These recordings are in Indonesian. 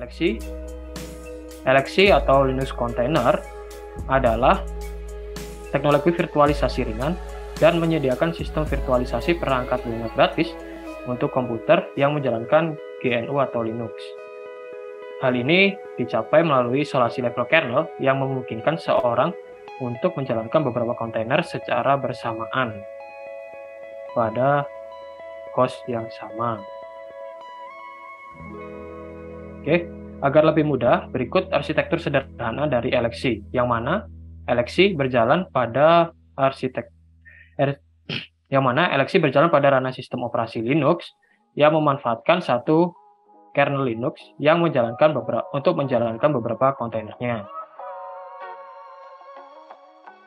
LXC. LXC atau Linux Container adalah teknologi virtualisasi ringan dan menyediakan sistem virtualisasi perangkat lunak gratis untuk komputer yang menjalankan GNU atau Linux. Hal ini dicapai melalui isolasi level kernel yang memungkinkan seorang untuk menjalankan beberapa kontainer secara bersamaan pada host yang sama. Oke, agar lebih mudah, berikut arsitektur sederhana dari LXC, yang mana LXC berjalan pada ranah sistem operasi Linux yang memanfaatkan satu kernel Linux yang menjalankan beberapa kontainernya.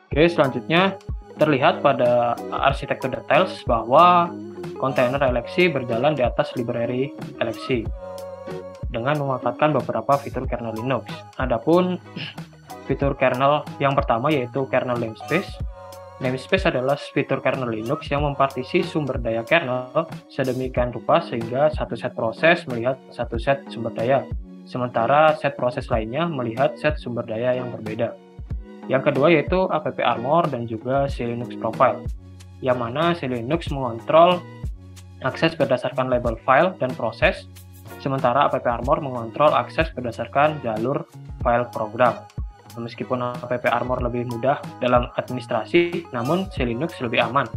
Oke, selanjutnya terlihat pada arsitektur details bahwa kontainer LXC berjalan di atas library LXC dengan memanfaatkan beberapa fitur kernel Linux. Adapun fitur kernel yang pertama yaitu kernel namespace. Namespace adalah fitur kernel Linux yang mempartisi sumber daya kernel sedemikian rupa sehingga satu set proses melihat satu set sumber daya, sementara set proses lainnya melihat set sumber daya yang berbeda. Yang kedua yaitu AppArmor dan juga CLinux Profile, yang mana CLinux mengontrol akses berdasarkan label file dan proses, sementara AppArmor mengontrol akses berdasarkan jalur file program. Meskipun AppArmor lebih mudah dalam administrasi, namun CLinux lebih aman.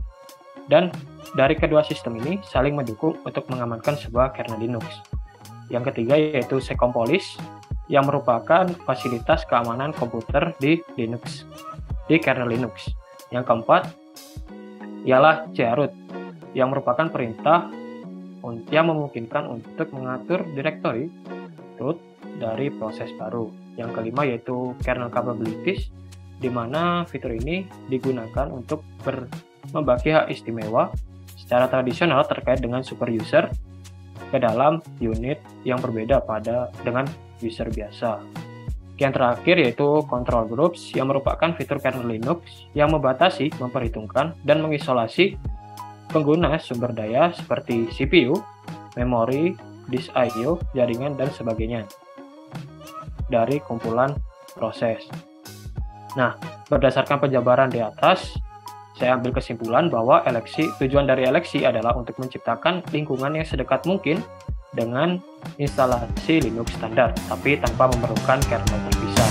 Dan dari kedua sistem ini saling mendukung untuk mengamankan sebuah kernel Linux. Yang ketiga yaitu Secompolis, yang merupakan fasilitas keamanan komputer di kernel Linux. Yang keempat ialah chroot, yang merupakan perintah yang memungkinkan untuk mengatur direktori root dari proses baru. Yang kelima yaitu kernel capabilities, di mana fitur ini digunakan untuk membagi hak istimewa secara tradisional terkait dengan super user ke dalam unit yang berbeda dengan user biasa. Yang terakhir yaitu control groups, yang merupakan fitur kernel Linux yang membatasi, memperhitungkan, dan mengisolasi pengguna sumber daya seperti CPU, memori, disk I/O, jaringan, dan sebagainya dari kumpulan proses. Nah, berdasarkan penjabaran di atas, saya ambil kesimpulan bahwa tujuan dari LXC adalah untuk menciptakan lingkungan yang sedekat mungkin dengan instalasi Linux standar, tapi tanpa memerlukan kernel terpisah.